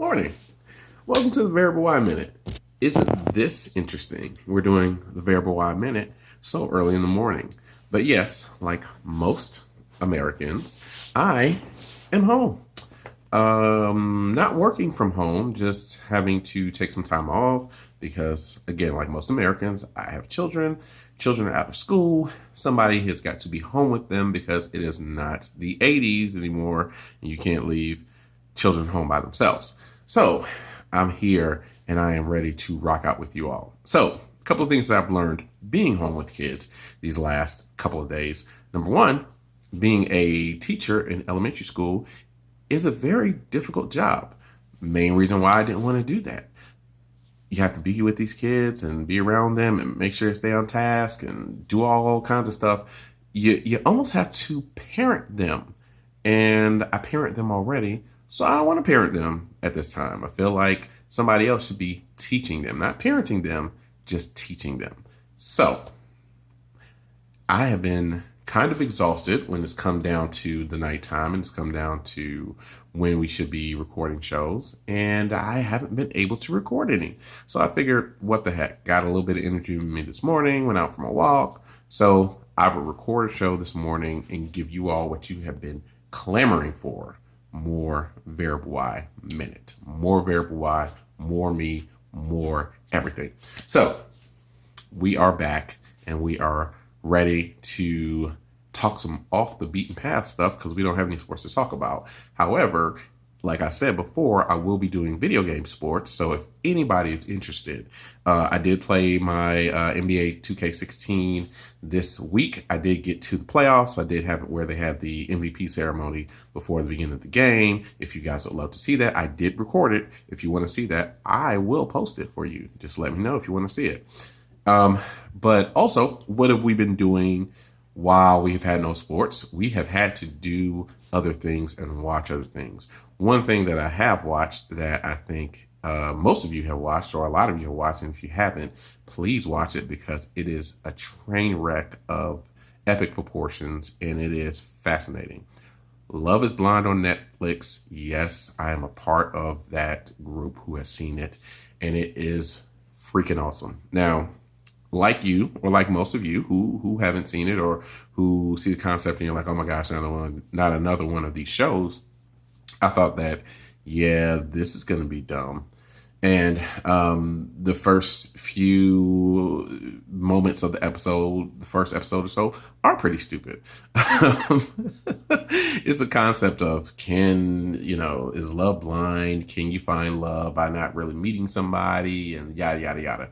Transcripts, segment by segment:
Morning. Welcome to the Variable Y Minute. Isn't this interesting? We're doing the Variable Y Minute so early in the morning. But yes, like most Americans, I am home. Not working from home, just having to take some time off because, again, like most Americans, I have children. Children are out of school. Somebody has got to be home with them because it is not the 80s anymore, and you can't leave children home by themselves. So I'm here and I am ready to rock out with you all. So, a couple of things that I've learned being home with kids these last couple of days. Number one, being a teacher in elementary school is a very difficult job. Main reason why I didn't want to do that. You have to be with these kids and be around them and make sure they stay on task and do all kinds of stuff. You almost have to parent them. And I parent them already, so I don't want to parent them at this time. I feel like somebody else should be teaching them, not parenting them, just teaching them. So I have been kind of exhausted when it's come down to the nighttime and it's come down to when we should be recording shows. And I haven't been able to record any. So I figured, what the heck? Got a little bit of energy in me this morning, went out for my walk. So I will record a show this morning and give you all what you have been clamoring for. More Variable Y Minute. More Variable Y, more me, more everything. So we are back and we are ready to talk some off the beaten path stuff because we don't have any sports to talk about. However, like I said before, I will be doing video game sports. So if anybody is interested, I did play my NBA 2K16 this week. I did get to the playoffs. I did have it where they had the MVP ceremony before the beginning of the game. If you guys would love to see that, I did record it. If you want to see that, I will post it for you. Just let me know if you want to see it. But also, what have we been doing while we've had no sports? We have had to do other things and watch other things. One thing that I have watched that I think most of you have watched, or a lot of you have watched, and if you haven't, please watch it because it is a train wreck of epic proportions and it is fascinating. Love is Blind on Netflix. Yes, I am a part of that group who has seen it, and it is freaking awesome. Now, like you, or like most of you who haven't seen it or who see the concept and you're like, oh my gosh, not another one of these shows. I thought that, yeah, this is going to be dumb. And the first few moments of the episode, the first episode or so, are pretty stupid. It's a concept of is love blind? Can you find love by not really meeting somebody? And yada, yada, yada.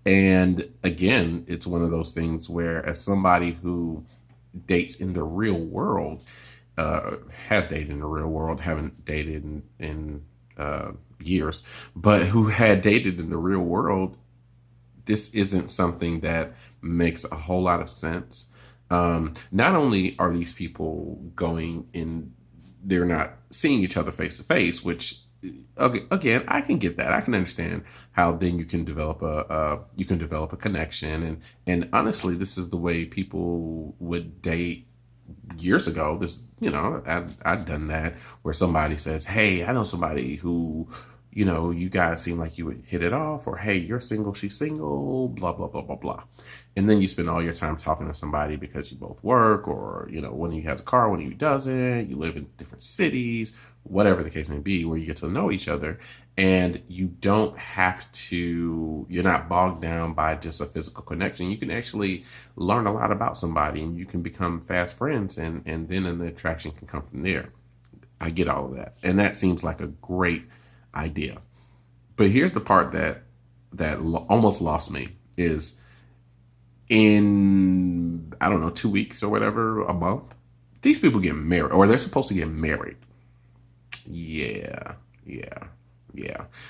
And again, it's one of those things where, as somebody who dates in the real world, has dated in the real world, haven't dated in years, but who had dated in the real world, this isn't something that makes a whole lot of sense. Not only are these people they're not seeing each other face to face, which again, I can get that. I can understand how then you can develop a connection, and honestly, this is the way people would date years ago. I've done that where somebody says, hey, I know somebody who, you guys seem like you would hit it off, or hey, you're single, she's single, blah, blah, blah, blah, blah. And then you spend all your time talking to somebody because you both work, or, one of you has a car, one of you doesn't, you live in different cities, whatever the case may be, where you get to know each other. And you're not bogged down by just a physical connection. You can actually learn a lot about somebody and you can become fast friends, and then an attraction can come from there. I get all of that. And that seems like a great idea. But here's the part that almost lost me is in, I don't know, 2 weeks or whatever, a month, these people get married, or they're supposed to get married. Yeah.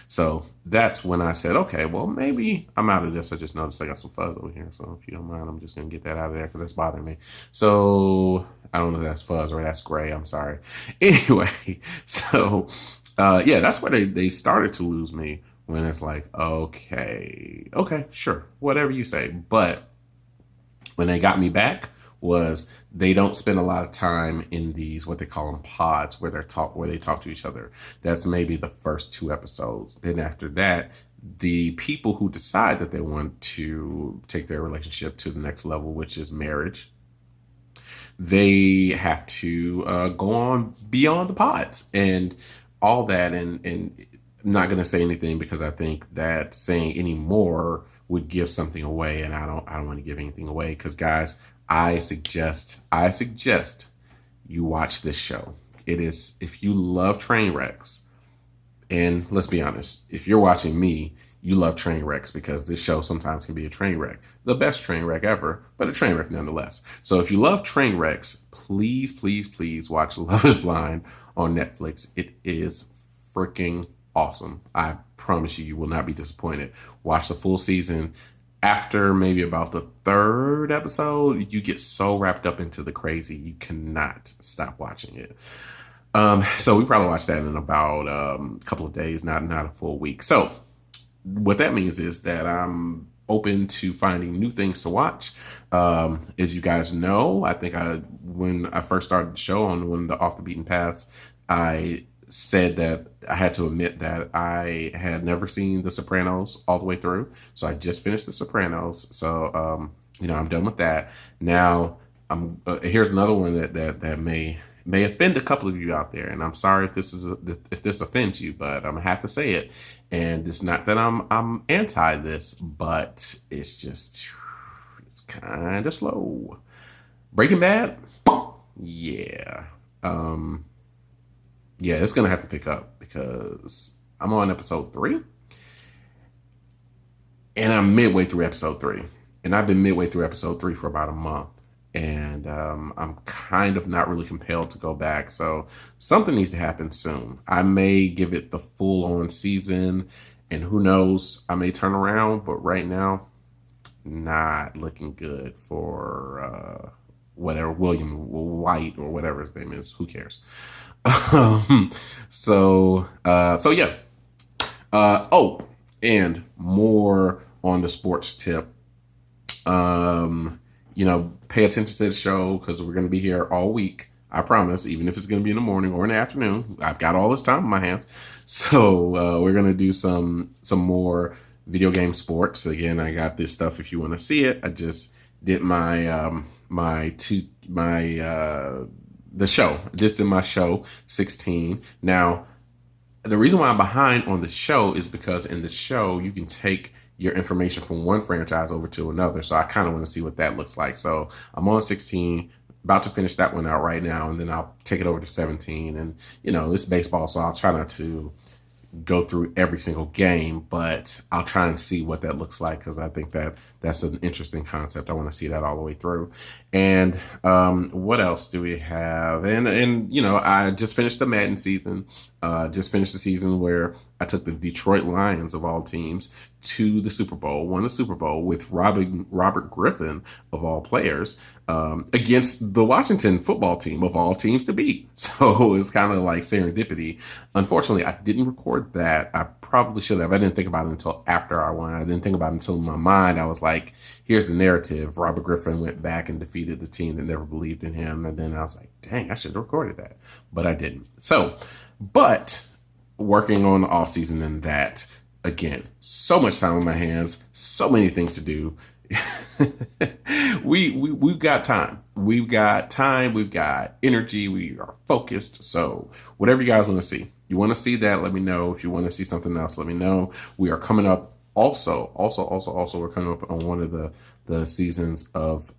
So that's when I said, okay, well, maybe I'm out of this. I just noticed I got some fuzz over here. So if you don't mind, I'm just going to get that out of there because that's bothering me. So I don't know if that's fuzz or that's gray. I'm sorry. Anyway, so that's where they started to lose me, when it's like, okay, sure, whatever you say. But when they got me back was they don't spend a lot of time in these what they call them pods where they talk to each other. That's maybe the first 2 episodes. Then after that, the people who decide that they want to take their relationship to the next level, which is marriage, they have to go on beyond the pods and all that. And I'm not going to say anything because I think that saying any more would give something away, and I don't want to give anything away because guys, I suggest you watch this show. It is, if you love train wrecks, and let's be honest, if you're watching me, you love train wrecks because this show sometimes can be a train wreck. The best train wreck ever, but a train wreck nonetheless. So if you love train wrecks, please, please, please watch Love is Blind on Netflix. It is freaking awesome. I promise you, you will not be disappointed. Watch the full season. After maybe about the 3rd episode, you get so wrapped up into the crazy, you cannot stop watching it. So we probably watched that in about a couple of days, not a full week. So what that means is that I'm open to finding new things to watch. As you guys know, I think when I first started the show on one of the Off the Beaten Paths, I said that I had to admit that I had never seen The Sopranos all the way through. So I just finished The Sopranos. So, I'm done with that. Now, here's another one that may offend a couple of you out there. And I'm sorry if this offends you, but I'm gonna have to say it. And it's not that I'm anti this, but it's kind of slow. Breaking Bad? Yeah. Yeah, it's going to have to pick up because I'm on episode 3 and I'm midway through episode 3. And I've been midway through episode 3 for about a month. And I'm kind of not really compelled to go back. So something needs to happen soon. I may give it the full on season and who knows, I may turn around. But right now, not looking good for whatever, William White or whatever his name is. Who cares? So yeah. And more on the sports tip. Pay attention to the show because we're going to be here all week. I promise, even if it's going to be in the morning or in the afternoon, I've got all this time in my hands. So we're going to do some more video game sports. Again, I got this stuff if you want to see it. I just did the show. Just did my show 16. Now, the reason why I'm behind on the show is because in the show you can take your information from one franchise over to another. So I kind of want to see what that looks like. So I'm on 16, about to finish that one out right now, and then I'll take it over to 17. And it's baseball, so I'll try not to go through every single game, but I'll try and see what that looks like because I think that's an interesting concept. I want to see that all the way through. And what else do we have? And I just finished the Madden season. Just finished the season where I took the Detroit Lions of all teams to the Super Bowl, won the Super Bowl with Robert Griffin of all players against the Washington football team of all teams to beat. So it's kind of like serendipity. Unfortunately, I didn't record that. I probably should have. I didn't think about it until after I won. I didn't think about it until in my mind I was like, here's the narrative. Robert Griffin went back and defeated the team that never believed in him. And then I was like, dang, I should have recorded that. But I didn't. But working on the off season and that, again, so much time on my hands, so many things to do. We've got time. We've got energy. We are focused. So whatever you guys want to see, you want to see that, let me know. If you want to see something else, let me know. We are coming up. Also, we're coming up on one of the seasons of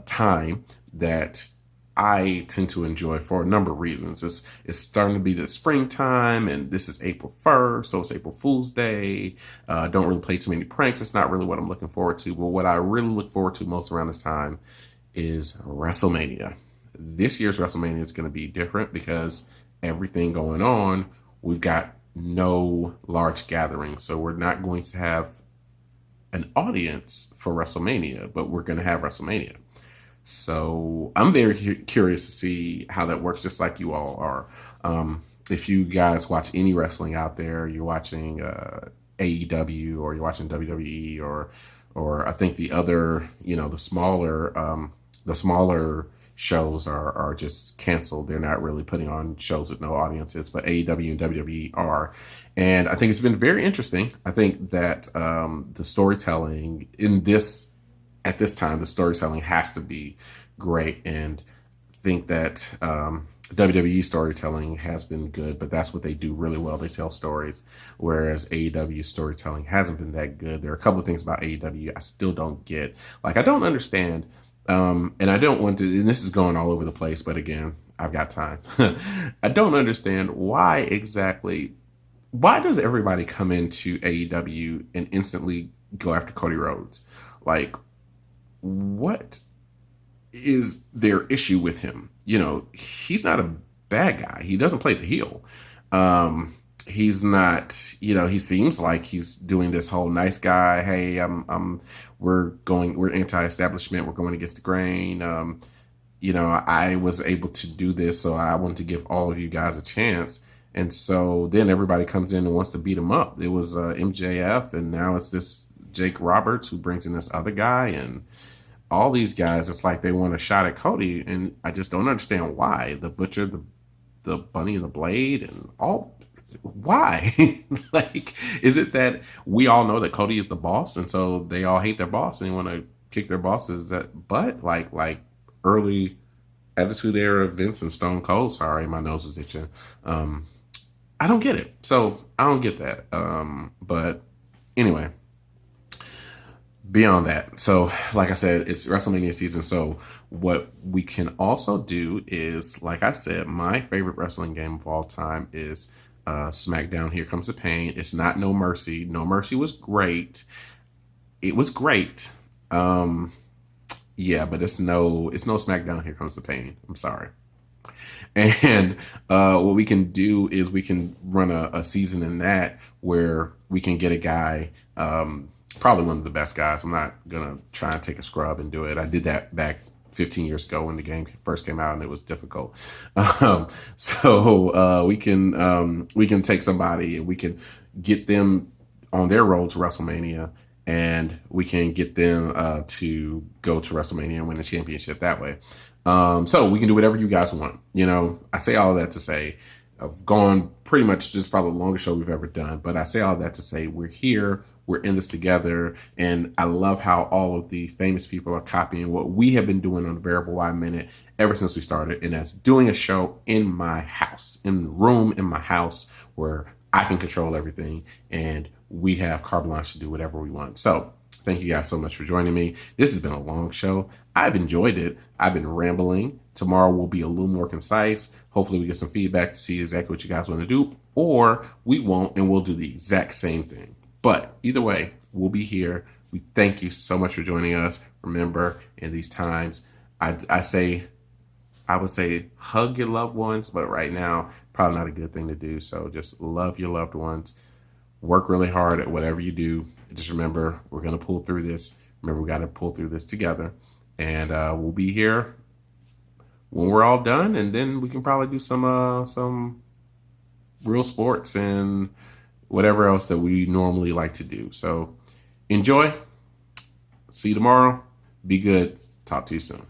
Time that I tend to enjoy for a number of reasons. It's starting to be the springtime, and this is April 1st, so it's April Fool's Day. Don't really play too many pranks. It's not really what I'm looking forward to, but what I really look forward to most around this time is WrestleMania. This year's WrestleMania is going to be different because everything going on, we've got no large gatherings, so we're not going to have an audience for WrestleMania, but we're going to have WrestleMania. So I'm very curious to see how that works, just like you all are. If you guys watch any wrestling out there, you're watching AEW or you're watching WWE or I think the other, the smaller The smaller shows are just canceled. They're not really putting on shows with no audiences, but AEW and WWE are. And I think it's been very interesting. I think that the storytelling in this, at this time, the storytelling has to be great. And think that WWE storytelling has been good, but that's what they do really well. They tell stories, whereas AEW storytelling hasn't been that good. There are a couple of things about AEW I still don't get. Like, I don't understand, and I don't want to, and this is going all over the place, but again, I've got time. I don't understand why does everybody come into AEW and instantly go after Cody Rhodes? Like, what is their issue with him? You know, he's not a bad guy. He doesn't play the heel. He's not, you know, he seems like he's doing this whole nice guy. Hey, we're anti-establishment. We're going against the grain. You know, I was able to do this, so I wanted to give all of you guys a chance. And so then everybody comes in and wants to beat him up. It was MJF, and now it's this Jake Roberts who brings in this other guy, and all these guys, it's like they want a shot at Cody, and I just don't understand why. The Butcher, the Bunny and the Blade, and all. Why? Like, is it that we all know that Cody is the boss, and so they all hate their boss and they want to kick their bosses butt, like early Attitude Era Vince and Stone Cold? Sorry, my nose is itching. I don't get it. So I don't get that. But anyway, beyond that, so like I said, it's WrestleMania season. So what we can also do is, like I said, my favorite wrestling game of all time is SmackDown Here Comes the Pain. It's not No Mercy. No Mercy was great. It was great. Yeah, but it's no SmackDown Here Comes the Pain. I'm sorry. And what we can do is we can run a season in that where we can get a guy, probably one of the best guys. I'm not going to try and take a scrub and do it. I did that back 15 years ago when the game first came out and it was difficult. So we can take somebody and we can get them on their road to WrestleMania, and we can get them to go to WrestleMania and win the championship that way. So we can do whatever you guys want. You know, I say all that to say I've gone pretty much, just probably the longest show we've ever done, but I say all that to say we're here, we're in this together, and I love how all of the famous people are copying what we have been doing on the Variable Y Minute ever since we started, and that's doing a show in my house, in the room in my house where I can control everything, and we have carte blanche to do whatever we want. So thank you guys so much for joining me. This has been a long show. I've enjoyed it. I've been rambling. Tomorrow will be a little more concise. Hopefully we get some feedback to see exactly what you guys want to do, or we won't and we'll do the exact same thing. But either way, we'll be here. We thank you so much for joining us. Remember, in these times, I would say hug your loved ones, but right now, probably not a good thing to do. So just love your loved ones. Work really hard at whatever you do. Just remember, we're going to pull through this. Remember, we got to pull through this together. And we'll be here when we're all done. And then we can probably do some real sports and whatever else that we normally like to do. So enjoy. See you tomorrow. Be good. Talk to you soon.